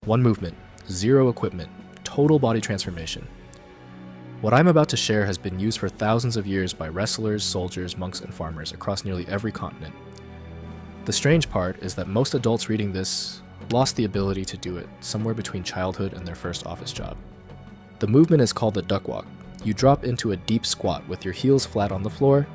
One movement, zero equipment, total body transformation. What I'm about to share has been used for thousands of years by wrestlers, soldiers, monks, and farmers across nearly every continent. The strange part is that most adults reading this lost the ability to do it somewhere between childhood and their first office job. The movement is called the Duckwalk. You drop into a deep squat with your heels flat on the floor,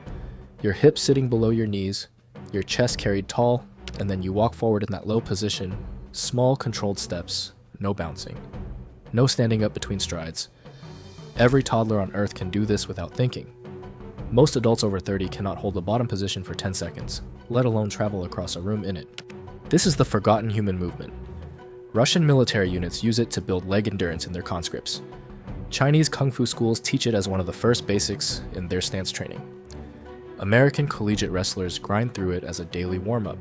your hips sitting below your knees, your chest carried tall, and then you walk forward in that low position, small controlled steps, no bouncing, no standing up between strides. Every toddler on earth can do this without thinking. Most adults over 30 cannot hold the bottom position for 10 seconds, let alone travel across a room in it. This is the forgotten human movement. Russian military units use it to build leg endurance in their conscripts. Chinese kung fu schools teach it as one of the first basics in their stance training. American collegiate wrestlers grind through it as a daily warm-up.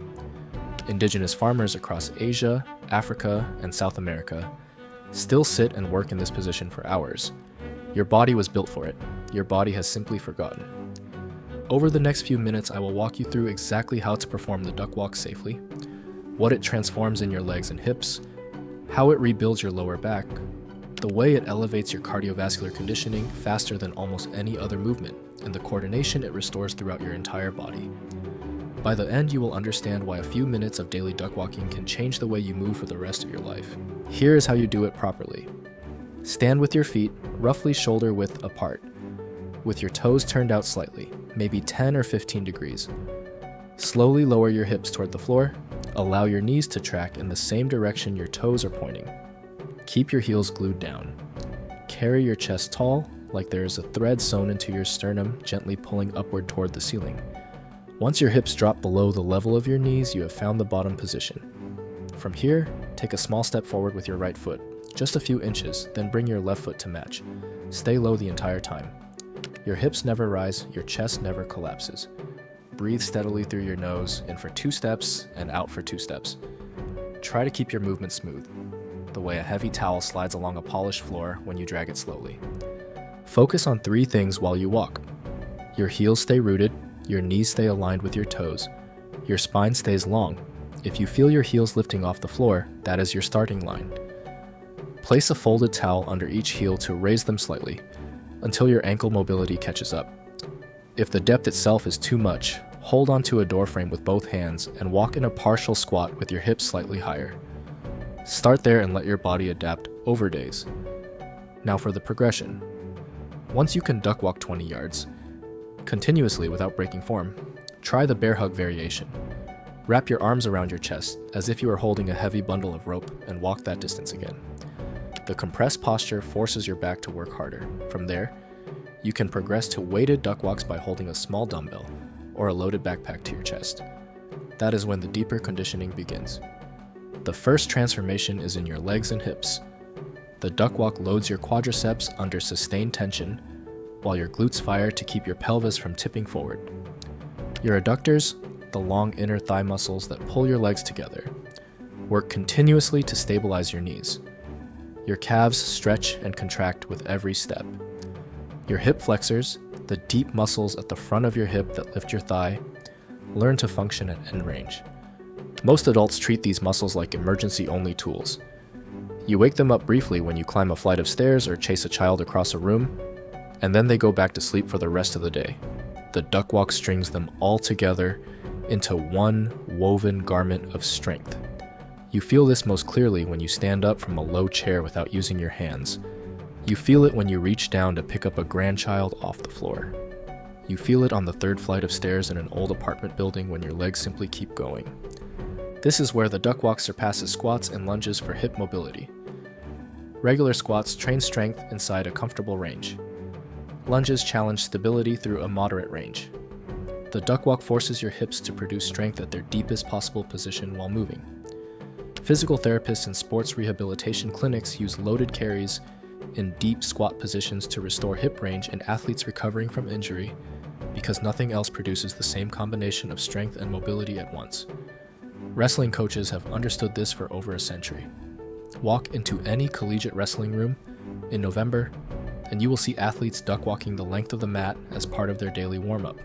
Indigenous farmers across Asia, Africa, and South America still sit and work in this position for hours. Your body was built for it. Your body has simply forgotten. Over the next few minutes, I will walk you through exactly how to perform the duck walk safely, what it transforms in your legs and hips, how it rebuilds your lower back, the way it elevates your cardiovascular conditioning faster than almost any other movement, and the coordination it restores throughout your entire body. By the end, you will understand why a few minutes of daily duck walking can change the way you move for the rest of your life. Here is how you do it properly. Stand with your feet roughly shoulder width apart, with your toes turned out slightly, maybe 10 or 15 degrees. Slowly lower your hips toward the floor. Allow your knees to track in the same direction your toes are pointing. Keep your heels glued down. Carry your chest tall, like there is a thread sewn into your sternum, gently pulling upward toward the ceiling. Once your hips drop below the level of your knees, you have found the bottom position. From here, take a small step forward with your right foot, just a few inches, then bring your left foot to match. Stay low the entire time. Your hips never rise, your chest never collapses. Breathe steadily through your nose, in for 2 steps and out for 2 steps. Try to keep your movement smooth, the way a heavy towel slides along a polished floor when you drag it slowly. Focus on 3 things while you walk. Your heels stay rooted, your knees stay aligned with your toes, your spine stays long. If you feel your heels lifting off the floor, that is your starting line. Place a folded towel under each heel to raise them slightly, until your ankle mobility catches up. If the depth itself is too much, hold onto a door frame with both hands and walk in a partial squat with your hips slightly higher. Start there and let your body adapt over days. Now for the progression. Once you can duck walk 20 yards, continuously without breaking form, try the bear hug variation. Wrap your arms around your chest as if you were holding a heavy bundle of rope and walk that distance again. The compressed posture forces your back to work harder. From there, you can progress to weighted duck walks by holding a small dumbbell or a loaded backpack to your chest. That is when the deeper conditioning begins. The first transformation is in your legs and hips. The duck walk loads your quadriceps under sustained tension, while your glutes fire to keep your pelvis from tipping forward. Your adductors, the long inner thigh muscles that pull your legs together, work continuously to stabilize your knees. Your calves stretch and contract with every step. Your hip flexors, the deep muscles at the front of your hip that lift your thigh, learn to function at end range. Most adults treat these muscles like emergency-only tools. You wake them up briefly when you climb a flight of stairs or chase a child across a room, and then they go back to sleep for the rest of the day. The duck walk strings them all together into one woven garment of strength. You feel this most clearly when you stand up from a low chair without using your hands. You feel it when you reach down to pick up a grandchild off the floor. You feel it on the 3rd flight of stairs in an old apartment building when your legs simply keep going. This is where the duck walk surpasses squats and lunges for hip mobility. Regular squats train strength inside a comfortable range. Lunges challenge stability through a moderate range. The duck walk forces your hips to produce strength at their deepest possible position while moving. Physical therapists and sports rehabilitation clinics use loaded carries in deep squat positions to restore hip range in athletes recovering from injury, because nothing else produces the same combination of strength and mobility at once. Wrestling coaches have understood this for over a century. Walk into any collegiate wrestling room in November, and you will see athletes duck walking the length of the mat as part of their daily warm-up.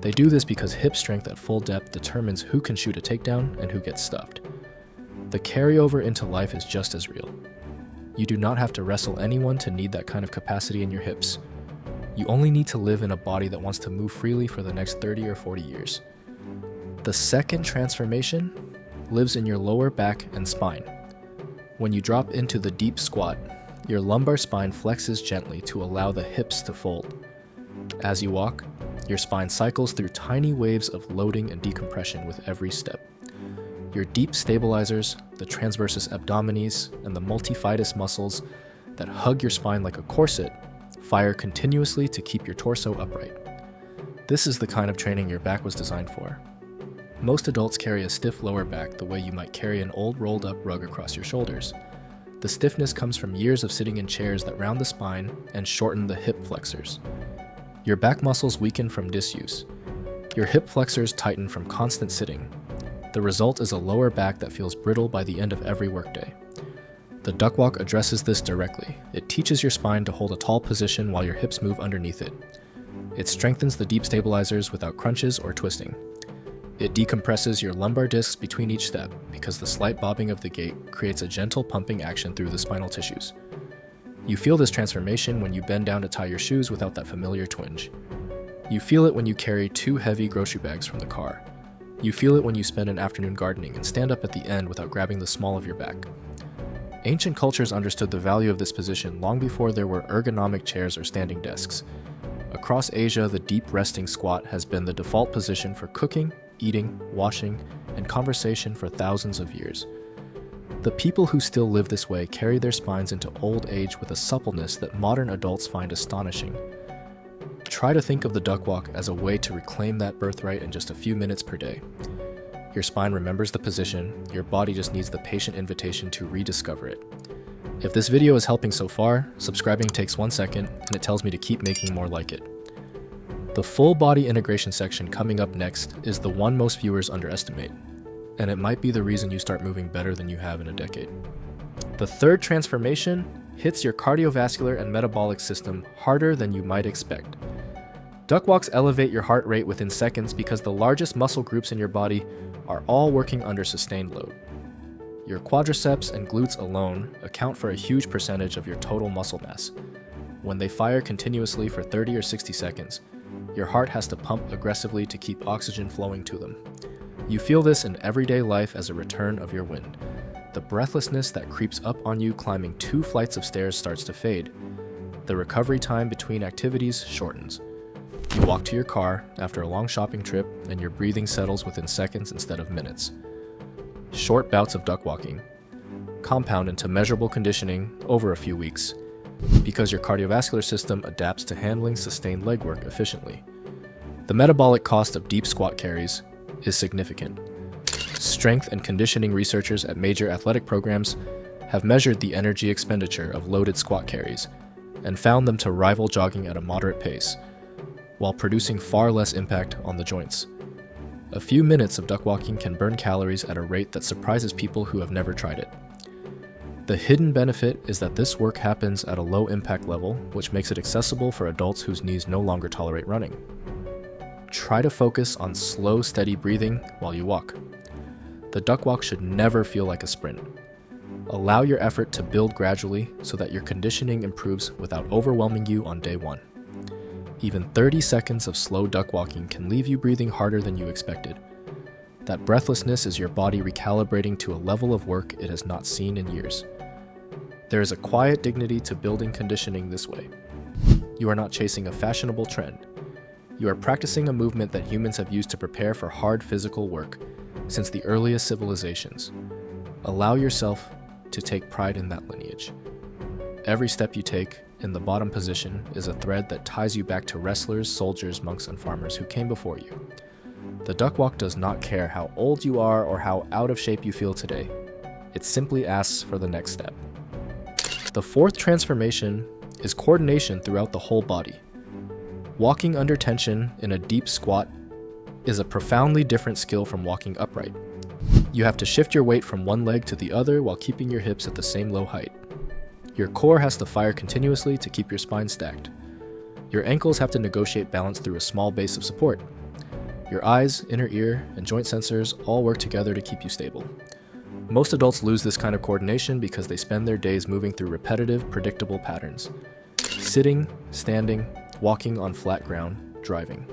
They do this because hip strength at full depth determines who can shoot a takedown and who gets stuffed. The carryover into life is just as real. You do not have to wrestle anyone to need that kind of capacity in your hips. You only need to live in a body that wants to move freely for the next 30 or 40 years. The second transformation lives in your lower back and spine. When you drop into the deep squat, your lumbar spine flexes gently to allow the hips to fold. As you walk, your spine cycles through tiny waves of loading and decompression with every step. Your deep stabilizers, the transversus abdominis, and the multifidus muscles that hug your spine like a corset fire continuously to keep your torso upright. This is the kind of training your back was designed for. Most adults carry a stiff lower back the way you might carry an old rolled up rug across your shoulders. The stiffness comes from years of sitting in chairs that round the spine and shorten the hip flexors. Your back muscles weaken from disuse. Your hip flexors tighten from constant sitting. The result is a lower back that feels brittle by the end of every workday. The Duckwalk addresses this directly. It teaches your spine to hold a tall position while your hips move underneath it. It strengthens the deep stabilizers without crunches or twisting. It decompresses your lumbar discs between each step because the slight bobbing of the gait creates a gentle pumping action through the spinal tissues. You feel this transformation when you bend down to tie your shoes without that familiar twinge. You feel it when you carry 2 heavy grocery bags from the car. You feel it when you spend an afternoon gardening and stand up at the end without grabbing the small of your back. Ancient cultures understood the value of this position long before there were ergonomic chairs or standing desks. Across Asia, the deep resting squat has been the default position for cooking, eating, washing, and conversation for thousands of years. The people who still live this way carry their spines into old age with a suppleness that modern adults find astonishing. Try to think of the Duckwalk as a way to reclaim that birthright in just a few minutes per day. Your spine remembers the position, your body just needs the patient invitation to rediscover it. If this video is helping so far, subscribing takes 1 second and it tells me to keep making more like it. The full body integration section coming up next is the one most viewers underestimate, and it might be the reason you start moving better than you have in a decade. The third transformation hits your cardiovascular and metabolic system harder than you might expect. Duckwalks elevate your heart rate within seconds because the largest muscle groups in your body are all working under sustained load. Your quadriceps and glutes alone account for a huge percentage of your total muscle mass. When they fire continuously for 30 or 60 seconds, your heart has to pump aggressively to keep oxygen flowing to them. You feel this in everyday life as a return of your wind. The breathlessness that creeps up on you climbing 2 flights of stairs starts to fade. The recovery time between activities shortens. You walk to your car after a long shopping trip and your breathing settles within seconds instead of minutes. Short bouts of duckwalking compound into measurable conditioning over a few weeks because your cardiovascular system adapts to handling sustained leg work efficiently. The metabolic cost of deep squat carries is significant. Strength and conditioning researchers at major athletic programs have measured the energy expenditure of loaded squat carries and found them to rival jogging at a moderate pace, while producing far less impact on the joints. A few minutes of duckwalking can burn calories at a rate that surprises people who have never tried it. The hidden benefit is that this work happens at a low impact level, which makes it accessible for adults whose knees no longer tolerate running. Try to focus on slow, steady breathing while you walk. The duckwalk should never feel like a sprint. Allow your effort to build gradually so that your conditioning improves without overwhelming you on day 1. Even 30 seconds of slow duckwalking can leave you breathing harder than you expected. That breathlessness is your body recalibrating to a level of work it has not seen in years. There is a quiet dignity to building conditioning this way. You are not chasing a fashionable trend. You are practicing a movement that humans have used to prepare for hard physical work since the earliest civilizations. Allow yourself to take pride in that lineage. Every step you take in the bottom position is a thread that ties you back to wrestlers, soldiers, monks, and farmers who came before you. The Duckwalk does not care how old you are or how out of shape you feel today. It simply asks for the next step. The fourth transformation is coordination throughout the whole body. Walking under tension in a deep squat is a profoundly different skill from walking upright. You have to shift your weight from one leg to the other while keeping your hips at the same low height. Your core has to fire continuously to keep your spine stacked. Your ankles have to negotiate balance through a small base of support. Your eyes, inner ear, and joint sensors all work together to keep you stable. Most adults lose this kind of coordination because they spend their days moving through repetitive, predictable patterns. Sitting, standing, walking on flat ground, driving.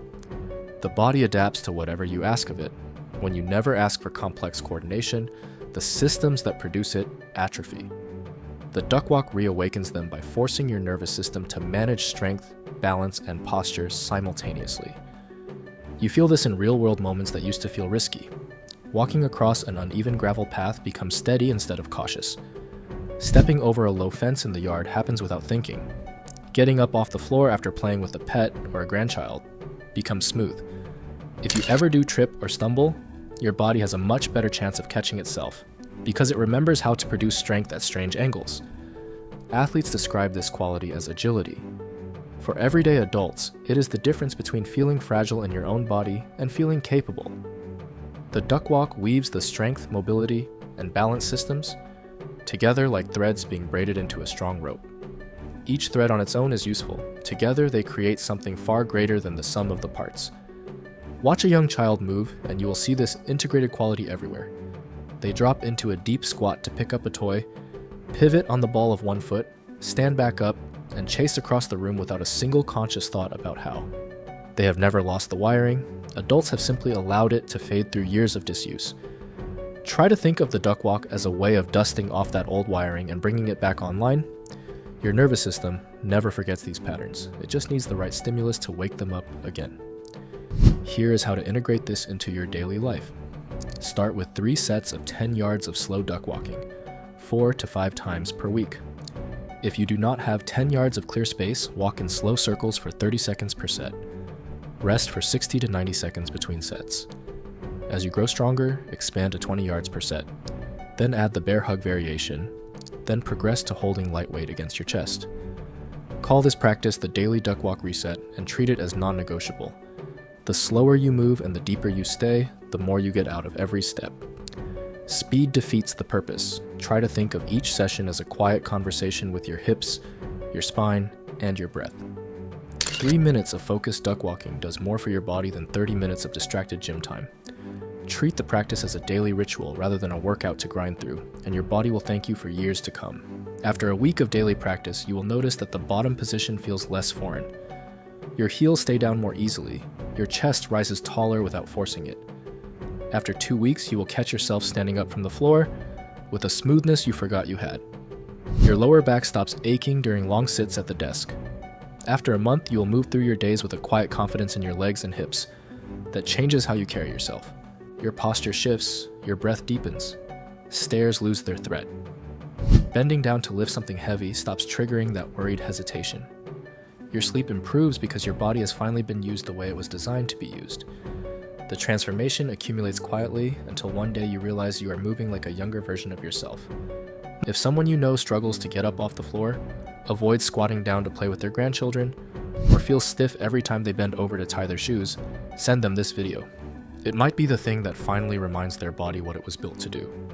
The body adapts to whatever you ask of it. When you never ask for complex coordination, the systems that produce it atrophy. The Duckwalk reawakens them by forcing your nervous system to manage strength, balance, and posture simultaneously. You feel this in real-world moments that used to feel risky. Walking across an uneven gravel path becomes steady instead of cautious. Stepping over a low fence in the yard happens without thinking. Getting up off the floor after playing with a pet or a grandchild becomes smooth. If you ever do trip or stumble, your body has a much better chance of catching itself because it remembers how to produce strength at strange angles. Athletes describe this quality as agility. For everyday adults, it is the difference between feeling fragile in your own body and feeling capable. The Duckwalk weaves the strength, mobility, and balance systems together like threads being braided into a strong rope. Each thread on its own is useful. Together, they create something far greater than the sum of the parts. Watch a young child move, and you will see this integrated quality everywhere. They drop into a deep squat to pick up a toy, pivot on the ball of one foot, stand back up, and chase across the room without a single conscious thought about how. They have never lost the wiring. Adults have simply allowed it to fade through years of disuse. Try to think of the Duckwalk as a way of dusting off that old wiring and bringing it back online. Your nervous system never forgets these patterns. It just needs the right stimulus to wake them up again. Here is how to integrate this into your daily life. Start with 3 sets of 10 yards of slow duck walking, 4 to 5 times per week. If you do not have 10 yards of clear space, walk in slow circles for 30 seconds per set. Rest for 60 to 90 seconds between sets. As you grow stronger, expand to 20 yards per set. Then add the bear hug variation. Then progress to holding light weight against your chest. Call this practice the daily Duckwalk reset and treat it as non-negotiable. The slower you move and the deeper you stay, the more you get out of every step. Speed defeats the purpose. Try to think of each session as a quiet conversation with your hips, your spine, and your breath. 3 minutes of focused duck walking does more for your body than 30 minutes of distracted gym time. Treat the practice as a daily ritual rather than a workout to grind through, and your body will thank you for years to come. After a week of daily practice, you will notice that the bottom position feels less foreign. Your heels stay down more easily. Your chest rises taller without forcing it. After 2 weeks, you will catch yourself standing up from the floor with a smoothness you forgot you had. Your lower back stops aching during long sits at the desk. After a month, you will move through your days with a quiet confidence in your legs and hips that changes how you carry yourself. Your posture shifts, your breath deepens. Stairs lose their threat. Bending down to lift something heavy stops triggering that worried hesitation. Your sleep improves because your body has finally been used the way it was designed to be used. The transformation accumulates quietly until one day you realize you are moving like a younger version of yourself. If someone you know struggles to get up off the floor, avoids squatting down to play with their grandchildren, or feels stiff every time they bend over to tie their shoes, send them this video. It might be the thing that finally reminds their body what it was built to do.